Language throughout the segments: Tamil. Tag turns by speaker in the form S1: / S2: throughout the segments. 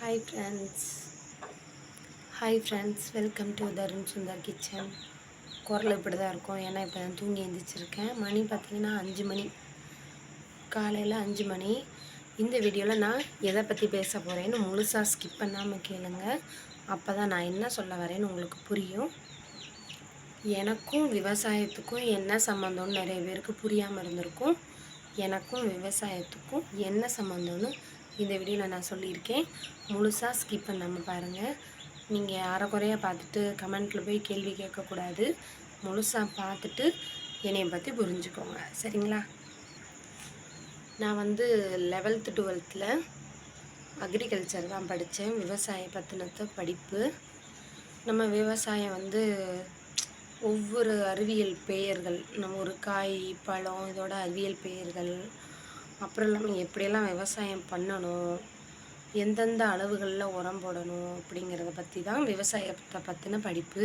S1: Hi friends hi friends welcome to Tarun Sundar kitchen. குரல் இப்படி தான் இருக்கும், ஏன்னா இப்போ நான் தூங்கி எழுந்திரிச்சிருக்கேன். மணி பார்த்திங்கன்னா 5 மணி, காலையில் 5 மணி. இந்த வீடியோவில் நான் எதை பற்றி பேச போகிறேன்னு முழுசாக ஸ்கிப் பண்ணாமல் கேளுங்க. அப்போ தான் நான் என்ன சொல்ல வரேன்னு உங்களுக்கு புரியும். எனக்கும் விவசாயத்துக்கும் என்ன சம்மந்தம்னு நிறைய பேருக்கு புரியாமல் இருந்திருக்கும். எனக்கும் விவசாயத்துக்கும் என்ன சம்மந்தம்னு இந்த வீடியோவில் நான் சொல்லியிருக்கேன். முழுசாக ஸ்கிப் பண்ணாமல் பாருங்கள். நீங்கள் அரைக்குறையாக பார்த்துட்டு கமெண்ட்டில் போய் கேள்வி கேட்கக்கூடாது. முழுசாக பார்த்துட்டு என்னையை பற்றி புரிஞ்சுக்கோங்க, சரிங்களா? நான் 11th 12th அக்ரிகல்ச்சர் தான் படித்தேன். விவசாய பற்றினத்த படிப்பு. நம்ம விவசாயம் ஒவ்வொரு அறிவியல் பெயர்கள், நம்ம ஒரு காய் பழம் இதோட அறிவியல் பெயர்கள், அப்புறம் இல்லாமல் எப்படியெல்லாம் விவசாயம் பண்ணணும், எந்தெந்த அளவுகளில் உரம் போடணும் அப்படிங்கிறத பற்றி தான் விவசாயத்தை பற்றின படிப்பு.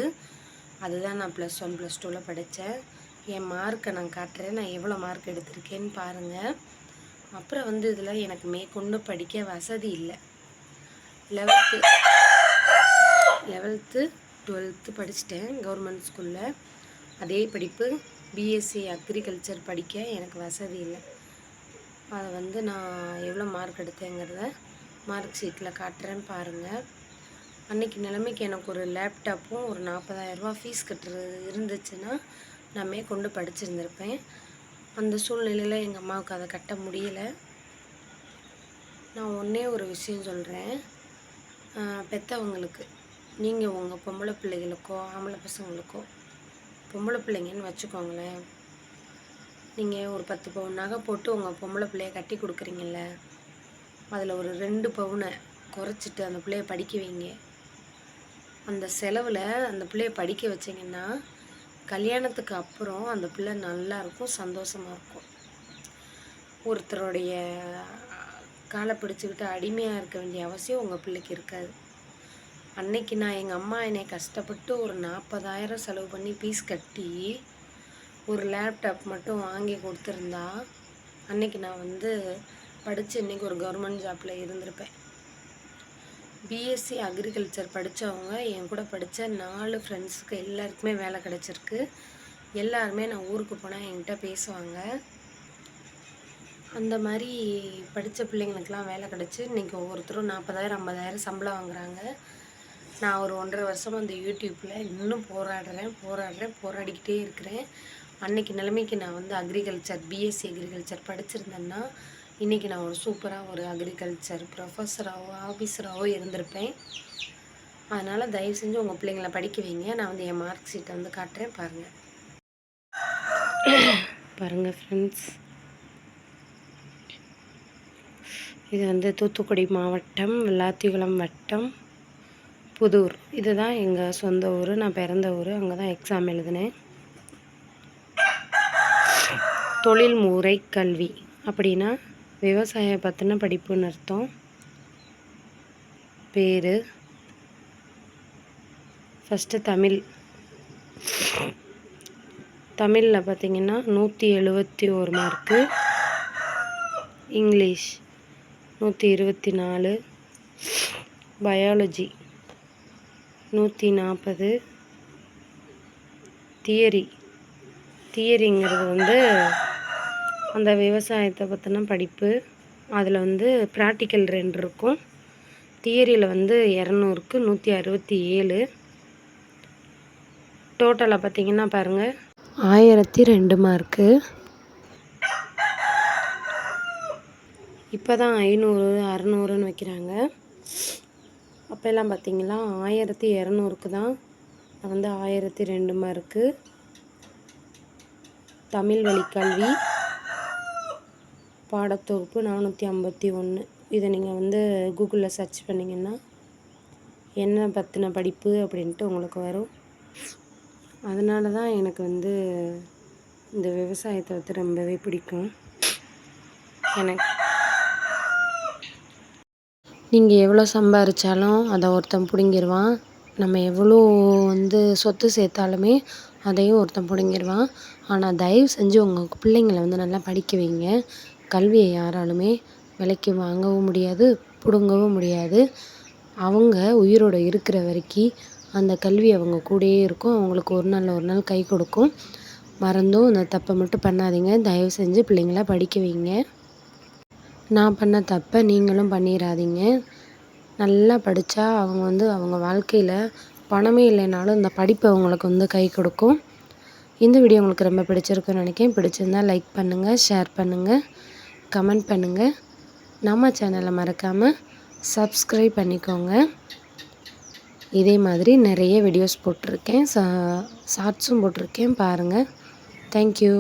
S1: அதுதான் நான் +1 +2 படித்தேன். என் மார்க்கை நான் காட்டுறேன், நான் எவ்வளோ மார்க் எடுத்திருக்கேன்னு பாருங்கள். அப்புறம் இதில் எனக்கு மேற்கொண்டு படிக்க வசதி இல்லை. 11th 12th படிச்சிட்டேன் கவர்மெண்ட் ஸ்கூலில். அதே படிப்பு பிஎஸ்சி அக்ரிகல்ச்சர் படிக்க எனக்கு வசதி இல்லை. அதை நான் எவ்வளோ மார்க் எடுத்தேங்கிறத மார்க் ஷீட்டில் காட்டுறேன்னு பாருங்கள். அன்றைக்கி நிலைமைக்கு எனக்கு ஒரு லேப்டாப்பும் ஒரு 40,000 ரூபா ஃபீஸ் கட்டுறது இருந்துச்சுன்னா நான் மேற்கொண்டு படிச்சிருந்திருப்பேன். அந்த சூழ்நிலையில் எங்கள் அம்மாவுக்கு அதை கட்ட முடியலை. நான் ஒன்றே ஒரு விஷயம் சொல்கிறேன். பெற்றவங்களுக்கு, நீங்கள் உங்கள் பொம்பளை பிள்ளைகளுக்கோ ஆம்பளை பசங்களுக்கோ, பொம்பளை பிள்ளைங்கன்னு வச்சுக்கோங்களேன், நீங்கள் ஒரு 10 பவுன் நகை போட்டு உங்கள் பொம்பளை பிள்ளைய கட்டி கொடுக்குறீங்கள, அதில் ஒரு 2 பவுனை குறைச்சிட்டு அந்த பிள்ளைய படிக்க வைங்க. அந்த செலவில் அந்த பிள்ளைய படிக்க வச்சிங்கன்னா கல்யாணத்துக்கு அப்புறம் அந்த பிள்ளை நல்லா இருக்கும், சந்தோஷமாக இருக்கும். ஒருத்தருடைய காலை பிடிச்சிக்கிட்டு அடிமையாக இருக்க வேண்டிய அவசியம் உங்கள் பிள்ளைக்கு இருக்காது. அன்னைக்கு நான் எங்கள் அம்மா என்னை கஷ்டப்பட்டு ஒரு 40,000 செலவு பண்ணி ஃபீஸ் கட்டி ஒரு லேப்டாப் மட்டும் வாங்கி கொடுத்துருந்தா அன்றைக்கி நான் படித்து இன்றைக்கி ஒரு கவர்மெண்ட் ஜாப்பில் இருந்திருப்பேன். பிஎஸ்சி அக்ரிகல்ச்சர் படித்தவங்க என் கூட படித்த 4 ஃப்ரெண்ட்ஸுக்கு எல்லாருக்குமே வேலை கிடச்சிருக்கு. எல்லாருமே நான் ஊருக்கு போனால் என்கிட்ட பேசுவாங்க. அந்த மாதிரி படித்த பிள்ளைங்களுக்கெலாம் வேலை கிடச்சி இன்றைக்கி ஒவ்வொருத்தரும் 40,000 50,000 சம்பளம் வாங்குகிறாங்க. நான் ஒரு 1.5 வருஷமாக அந்த யூடியூப்பில் இன்னும் போராடிக்கிட்டே இருக்கிறேன். அன்றைக்கி நிலைமைக்கு நான் அக்ரிகல்ச்சர் பிஎஸ்சி அக்ரிகல்ச்சர் படிச்சிருந்தேன்னா இன்றைக்கி நான் ஒரு சூப்பராக ஒரு அக்ரிகல்ச்சர் ப்ரொஃபஸராகவோ ஆஃபீஸராகவோ இருந்திருப்பேன். அதனால் தயவு செஞ்சு உங்கள் பிள்ளைங்களை படிக்க வைங்க. நான் என் மார்க் ஷீட்டை காட்டுறேன், பாருங்கள். பாருங்கள் ஃப்ரெண்ட்ஸ், இது தூத்துக்குடி மாவட்டம் விளாத்திகுளம் வட்டம் புதூர். இதுதான் எங்கள் சொந்த ஊர், நான் பிறந்த ஊர். அங்கே தான் எக்ஸாம் எழுதினேன். தொழில்முறை கல்வி அப்படின்னா விவசாய பற்றின படிப்புன்னு அர்த்தம். பேர் ஃபஸ்ட்டு தமிழில் பார்த்திங்கன்னா 171 மார்க்கு, இங்கிலீஷ் 124, பயாலஜி 140, தியரிங்கிறது அந்த விவசாயத்தை பற்றின படிப்பு. அதில் ப்ராக்டிக்கல் 2 இருக்கும். தியரியில் 200க்கு 167. டோட்டலாக பார்த்திங்கன்னா பாருங்கள் 1002 மார்க்கு. இப்போ தான் 500 600ன்னு வைக்கிறாங்க. அப்போல்லாம் பார்த்திங்களா 1200க்கு தான் 1002 மார்க்கு. தமிழ் வழிக்கல்வி பாடத்தொகுப்பு 451. இதை நீங்கள் கூகுளில் சர்ச் பண்ணிங்கன்னா என்ன பற்றின படிப்பு அப்படின்ட்டு உங்களுக்கு வரும். அதனால தான் எனக்கு இந்த விவசாயத்தை ரொம்பவே பிடிக்கும். எனக்கு நீங்கள் எவ்வளோ சம்பாதிச்சாலும் அதை ஒருத்தன் பிடுங்கிடுவான். நம்ம எவ்வளோ சொத்து சேர்த்தாலுமே அதையும் ஒருத்தன் பிடுங்கிடுவான். ஆனால் தயவு செஞ்சு உங்கள் பிள்ளைங்களை நல்லா படிக்க வைங்க. கல்வியை யாராலுமே விலைக்கு வாங்கவும் முடியாது, பிடுங்கவும் முடியாது. அவங்க உயிரோடு இருக்கிற வரைக்கும் அந்த கல்வி அவங்க கூடயே இருக்கும். அவங்களுக்கு ஒரு நாள் கை கொடுக்கும். மறந்தும் அந்த தப்பை மட்டும் பண்ணாதீங்க. தயவு செஞ்சு பிள்ளைங்கள படிக்க வைங்க. நான் பண்ண தப்பை நீங்களும் பண்ணிடாதீங்க. நல்லா படித்தா அவங்க அவங்க வாழ்க்கையில் பணமே இல்லைனாலும் இந்த படிப்பு அவங்களுக்கு கை கொடுக்கும். இந்த வீடியோ உங்களுக்கு ரொம்ப பிடிச்சிருக்குன்னு நினைக்கிறேன். பிடிச்சிருந்தா லைக் பண்ணுங்கள், ஷேர் பண்ணுங்கள், கமெண்ட் பண்ணுங்கள். நம்ம சேனலை மறக்காமல் சப்ஸ்கிரைப் பண்ணிக்கோங்க. இதே மாதிரி நிறைய வீடியோஸ் போட்டிருக்கேன், ஷார்ட்ஸும் போட்டிருக்கேன், பாருங்கள். தேங்க்யூ.